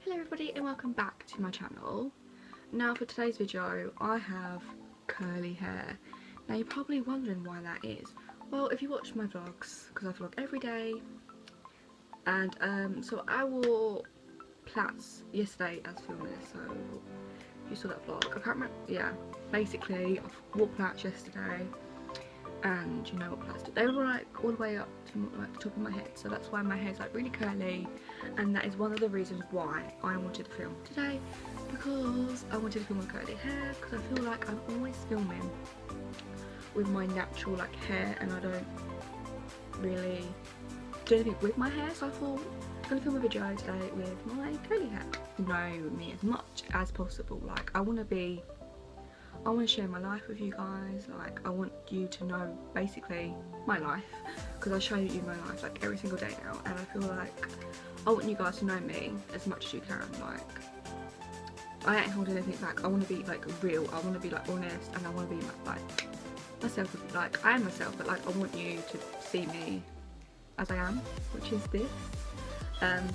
Hello everybody and welcome back to my channel. Now for today's video I have curly hair. Now you're probably wondering why that is. Well, if you watch my vlogs, because I vlog every day, and so I wore plaits yesterday as filming this, so you saw that vlog. I can't remember, yeah, basically I wore plaits yesterday, and you know what plaits do, they were like all the way up to like the top of my head, so that's why my hair's like really curly, and that is one of the reasons why I wanted to film today, because I wanted to film with curly hair, because I feel like I'm always filming with my natural like hair and I don't really do anything with my hair, so I thought I'm going to film a video today with my curly hair. Know me as much as possible, like I want to share my life with you guys, like I want you to know basically my life, because I show you my life like every single day now, and I feel like I want you guys to know me as much as you can. Like I ain't holding anything back, I want to be like real, I want to be like honest, and I want to be like myself, like I am myself, but like I want you to see me as I am, which is this.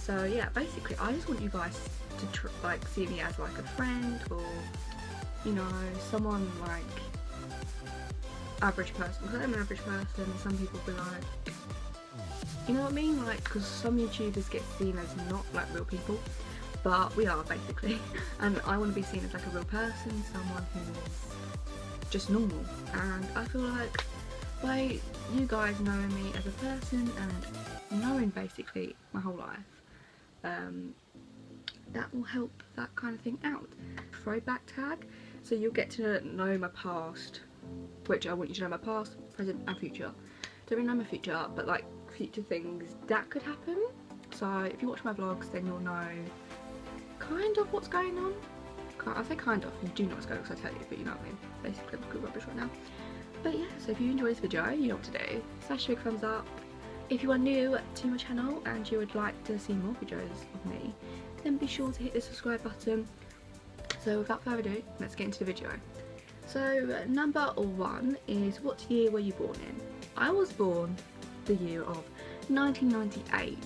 So yeah, basically I just want you guys to like see me as like a friend, or you know, someone like average person, because I'm an average person, and some people be like, you know what I mean, like, because some YouTubers get seen as not like real people, but we are basically, and I want to be seen as like a real person, someone who's just normal, and I feel like by you guys knowing me as a person and knowing basically my whole life, that will help that kind of thing out. Throwback tag, so you'll get to know my past, which I want you to know my past, present and future. Don't really know my future, but like future things that could happen. So if you watch my vlogs, then you'll know kind of what's going on. I say kind of, you do know what's going on because I tell you, but you know what I mean. Basically I'm good rubbish right now. But yeah, so if you enjoy this video, you know what to do. Smash a big thumbs up. If you are new to my channel and you would like to see more videos of me, then be sure to hit the subscribe button. So without further ado, let's get into the video. So number 1 is, what year were you born in? I was born the year of 1998,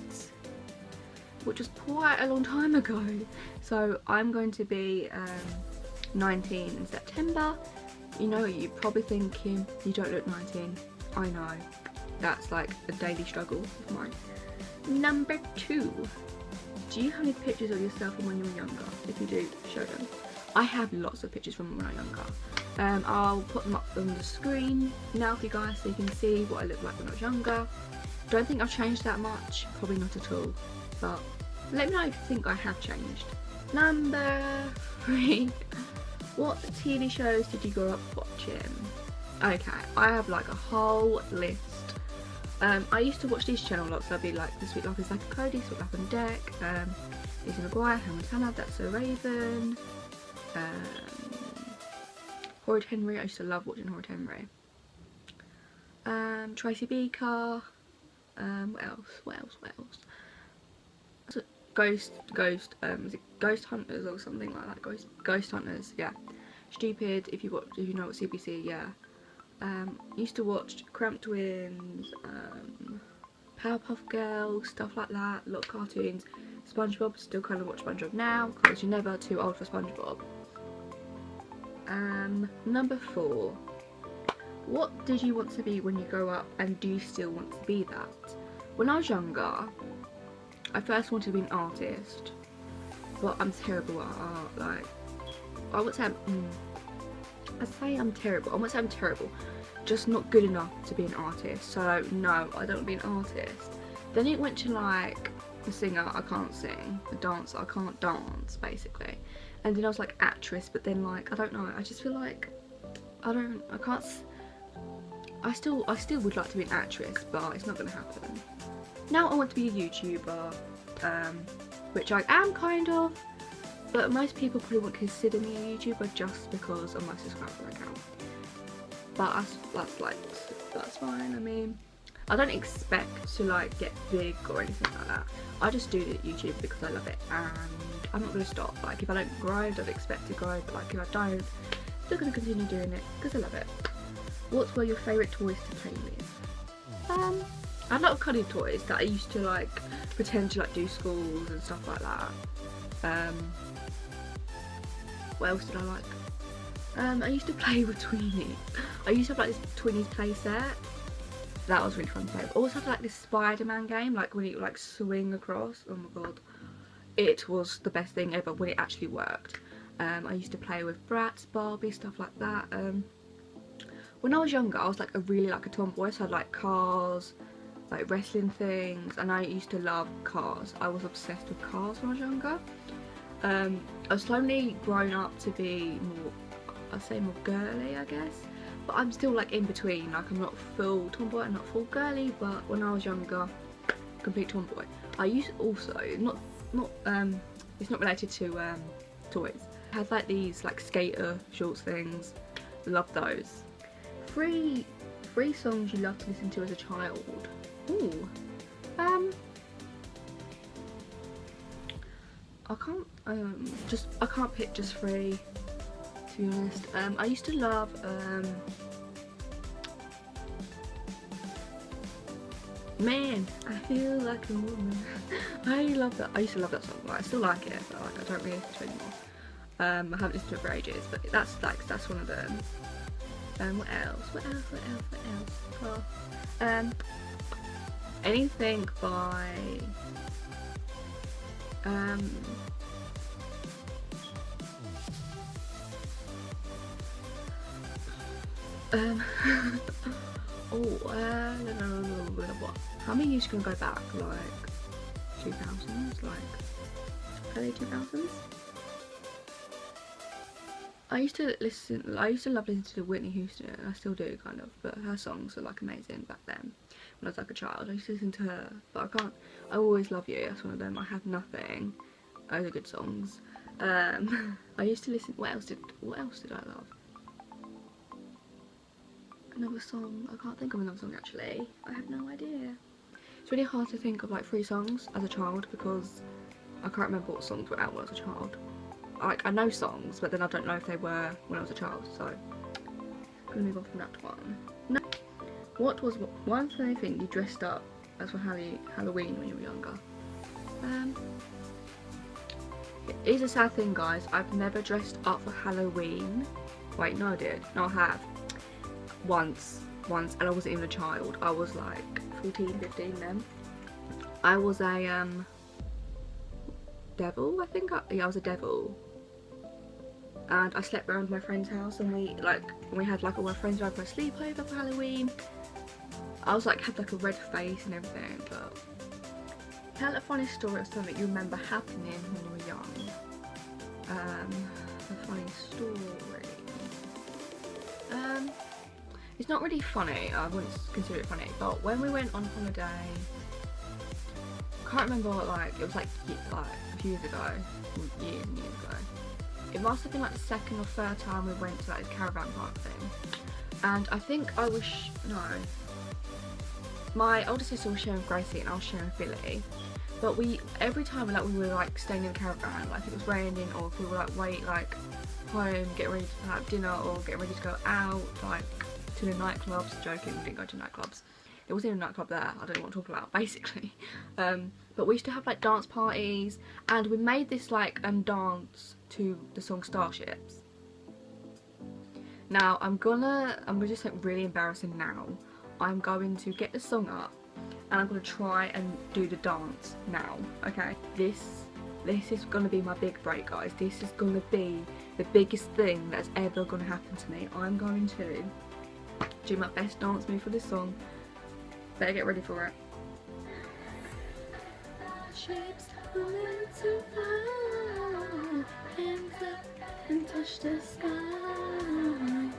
which was quite a long time ago. So I'm going to be 19 in September. You know, you're probably thinking, you don't look 19. I know, that's like a daily struggle of mine. Number 2. Do you have any pictures of yourself from when you were younger? If you do, show them. I have lots of pictures from when I was younger. I'll put them up on the screen now for you guys so you can see what I looked like when I was younger. Don't think I've changed that much, probably not at all, but let me know if you think I have changed. Number 3. What TV shows did you grow up watching? Okay, I have like a whole list. I used to watch these channel lots, so I'd be like, This Week Life is Like a Cody, This Week Life on Deck, Lizzie McGuire, Hannah Montana, That's So Raven, Horrid Henry, I used to love watching Horrid Henry, Tracy Beaker, what else? So Ghost, is it Ghost Hunters or something like that? Ghost Hunters, yeah. Stupid, if you know what CBC, yeah. Used to watch Cramp Twins, Powerpuff Girls, stuff like that, a lot of cartoons. SpongeBob, still kind of watch SpongeBob now, because you're never too old for SpongeBob. Number 4. What did you want to be when you grow up, and do you still want to be that? When I was younger, I first wanted to be an artist, but I'm terrible at art. Like, I would say I'm terrible. I won't say I'm terrible, just not good enough to be an artist. So no, I don't want to be an artist. Then it went to like a singer, I can't sing, a dancer, I can't dance, basically. And then I was like actress, but then like I don't know, I just feel like I still would like to be an actress, but it's not gonna happen. Now I want to be a YouTuber, which I am kind of, but most people probably won't consider me a YouTuber just because of my subscriber account. But that's fine. I mean, I don't expect to like get big or anything like that. I just do YouTube because I love it, and I'm not going to stop. Like if I don't grow, I don't expect to grow, but like if I don't, I'm still going to continue doing it because I love it. What were your favourite toys to play with? I had a lot of cuddly toys that I used to like pretend to like do schools and stuff like that. What else did I like? I used to play with Tweenies. I used to have like this Tweenies play set. That was really fun to play with. I also had like this Spider-Man game, like when you like swing across. Oh my god. It was the best thing ever when it actually worked. I used to play with Bratz, Barbie, stuff like that. When I was younger, I was like really like a tomboy, so I had like cars, like wrestling things, and I used to love cars. I was obsessed with cars when I was younger. I've slowly grown up to be more, I'd say more girly, I guess. But I'm still like in between, like I'm not full tomboy, I'm not full girly, but when I was younger, complete tomboy. I used to also, it's not related to toys. I had like these like skater shorts things, love those. Three songs you love to listen to as a child. Ooh. I can't pick just three, to be honest. I used to love Man, I feel like a woman. I love that. I used to love that song. Like, I still like it, but like I don't really listen to it anymore. I haven't listened to it for ages, but that's one of them. What else? Oh, anything by how many years can I go back? Like 2000s, like early 2000s. I used to love listening to Whitney Houston, and I still do kind of, but her songs were like amazing back then when I was like a child. I used to listen to her, but I Always Love You, that's one of them. I Have Nothing, those are good songs. I used to listen, what else did I love? Another song, I can't think of another song actually. I have no idea. It's really hard to think of like 3 songs as a child because I can't remember what songs were out when I was a child. Like, I know songs, but then I don't know if they were when I was a child, so I'm gonna move on from that one. No. What was one thing you dressed up as for Halloween when you were younger? It is a sad thing, guys. I've never dressed up for Halloween. Wait, no I did. No, I have. Once, and I wasn't even a child. I was like 14, 15 then. I was a devil, I think. Yeah, I was a devil. And I slept around my friend's house, and we had like all my friends over for a sleepover for Halloween. I was like, had like a red face and everything, but tell a funny story of something you remember happening when you were young. A funny story. It's not really funny, I wouldn't consider it funny, but when we went on holiday, I can't remember, like, it was like a few years ago, years and years ago. It must have been like the 2nd or 3rd time we went to like this caravan park thing. And I think my older sister was sharing with Gracie and I was sharing with Billy. But every time we were like staying in the caravan, like if it was raining or if we were like home, getting ready to have dinner or getting ready to go out, like to the nightclubs. Joking, we didn't go to nightclubs. There wasn't even a nightclub there, I don't know what I'm talking about, basically. But we used to have like dance parties, and we made this like dance to the song Starships. Now I'm just like really embarrassing now. I'm going to get the song up and I'm going to try and do the dance now, okay? This is going to be my big break, guys. This is going to be the biggest thing that's ever going to happen to me. I'm going to do my best dance move for this song. Better get ready for it. Ships moving to fly, hands up and touch the sky.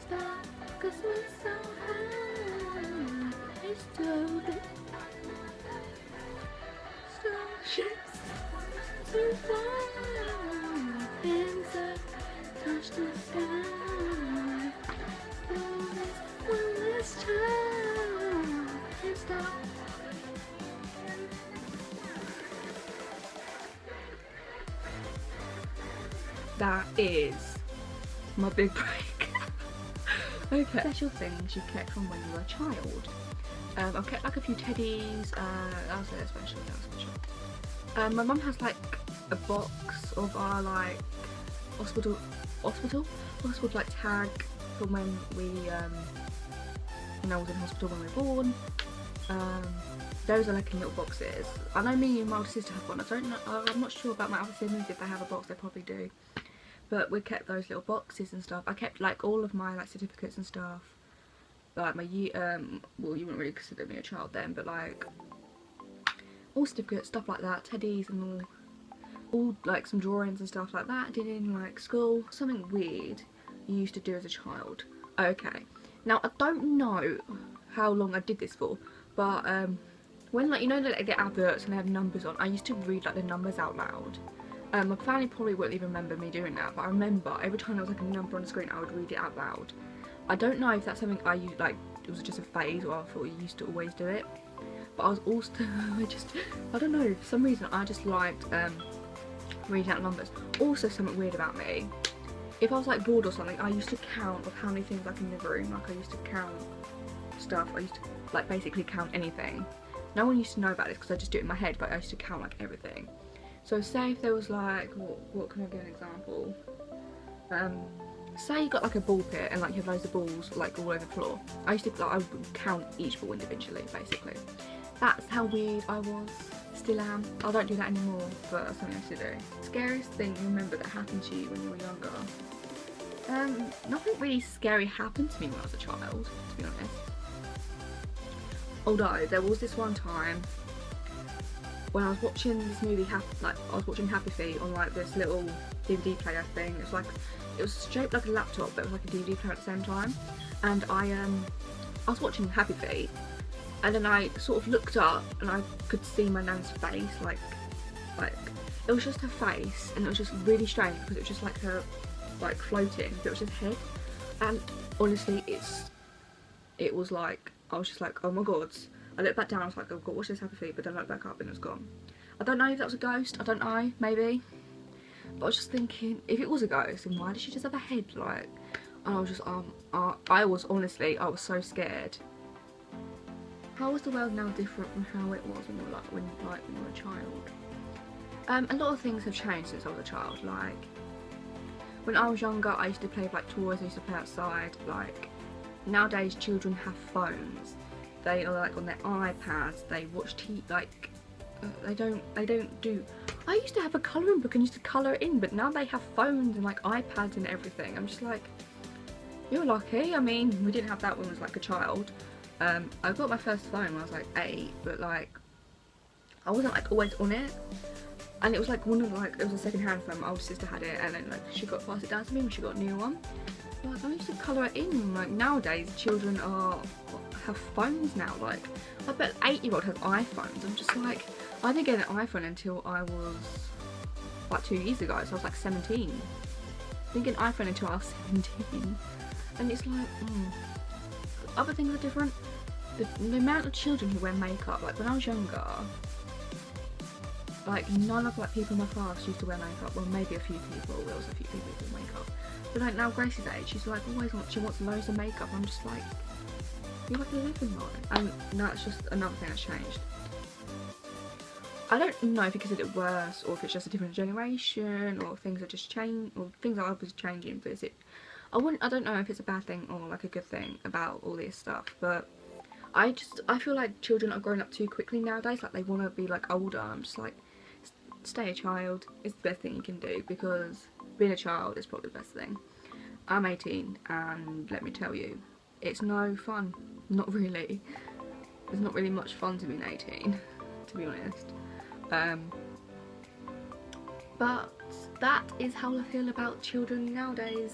Stop, 'cause we're so high. It's slowly. Starships to fly, hands up, touch the sky. One last time, and stop. That is my big break. Okay. Special things you kept from when you were a child. I've kept like a few teddies. That was special. My mum has like a box of our like hospital like tag from when we when I was in hospital when we were born. Those are like in little boxes. I know me and my older sister have one. I'm not sure about my other siblings if they have a box. They probably do. But we kept those little boxes and stuff. I kept like all of my like certificates and stuff. Like my well, you wouldn't really consider me a child then, but like all certificates, stuff like that, teddies and all like some drawings and stuff like that I did in like school. Something weird you used to do as a child. Okay, now I don't know how long I did this for, but when like, you know, they get adverts and they have numbers on, I used to read like the numbers out loud. My family probably wouldn't even remember me doing that, but I remember every time there was like a number on the screen I would read it out loud. I don't know if that's something I used, like it was just a phase, or I thought you used to always do it, but I was also I don't know, for some reason I just liked reading out numbers. Also, something weird about me, if I was like bored or something, I used to count of how many things like in the room. Like I used to count stuff. I used to like basically count anything. No one used to know about this because I just do it in my head, but I used to count like everything. So say if there was like, what can I give an example? Say you got like a ball pit and like you have loads of balls like all over the floor. I used to like, I would count each ball individually basically. That's how weird I was. Still am. I don't do that anymore, but that's something I used to do. Scariest thing you remember that happened to you when you were younger? Nothing really scary happened to me when I was a child, to be honest. Although there was this one time when I was watching this movie, I was watching Happy Feet on like this little DVD player thing. It was shaped like a laptop, but it was like a DVD player at the same time. And I was watching Happy Feet, and then I sort of looked up and I could see my nan's face, like it was just her face, and it was just really strange because it was just like her like floating, but it was just head. And honestly, it was like, I was just like, oh my god. I looked back down, I was like, oh god, what's this Happy Feet? But then I looked back up and it was gone. I don't know if that was a ghost, I don't know, maybe. But I was just thinking, if it was a ghost, then why did she just have a head? Like, and I was just, I was so scared. How is the world now different from how it was when you were a child? A lot of things have changed since I was a child. Like, when I was younger, I used to play with like toys, I used to play outside. Like, nowadays children have phones. They are like on their iPads, they watch TV, like, they don't do... I used to have a colouring book and used to colour it in, but now they have phones and like iPads and everything. I'm just like, you're lucky. I mean, we didn't have that when I was like a child. I got my first phone when I was like 8, but like, I wasn't like always on it. And it was like it was a second hand phone, my older sister had it, and then like she got passed it down to me when she got a new one. Like, I used to colour it in. Like, nowadays children have phones now. Like, I bet an 8-year-old has iPhones. I'm just like, I didn't get an iPhone until I was like 2 years ago, so I was like 17. I didn't get an iPhone until I was 17. And it's like, other things are different. The amount of children who wear makeup, like when I was younger, like none of like people in my class used to wear makeup. Well, maybe a few people. There was a few people with makeup. But like now Gracie's age, she's like she wants loads of makeup. I'm just like, you're like 11 now. And that's just another thing that's changed. I don't know if because it's worse or if it's just a different generation or things are just changing or things are obviously changing. But I don't know if it's a bad thing or like a good thing about all this stuff. But I feel like children are growing up too quickly nowadays. Like they want to be like older. I'm just like, stay a child. It's the best thing you can do, because being a child is probably the best thing. I'm 18 and let me tell you, it's no fun. Not really. There's not really much fun to being 18, to be honest. But that is how I feel about children nowadays.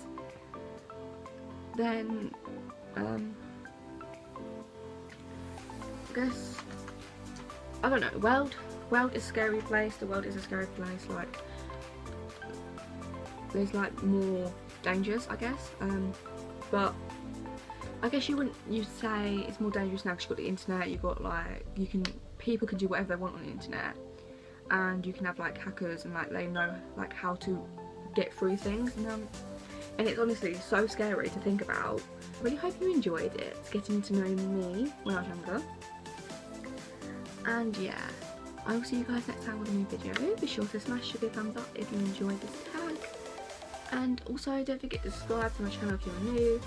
Then I guess, I don't know, world is a scary place. The world is a scary place. Like, there's like more dangers, I guess, but I guess you'd say it's more dangerous now because you've got the internet. You've got like, people can do whatever they want on the internet, and you can have like hackers and like they know like how to get through things, and it's honestly so scary to think about. I really hope you enjoyed it, getting to know me when I was younger. And yeah, I will see you guys next time with a new video. Be sure to smash a big thumbs up if you enjoyed this tag. And also don't forget to subscribe to my channel if you're new.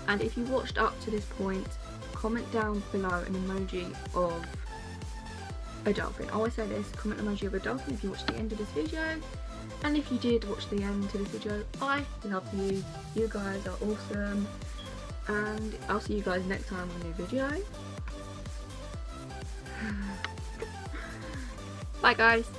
And if you watched up to this point, comment down below an emoji of a dolphin. I always say this, comment an emoji of a dolphin if you watched the end of this video. And if you did watch the end to this video, I love you. You guys are awesome. And I'll see you guys next time with a new video. Bye guys.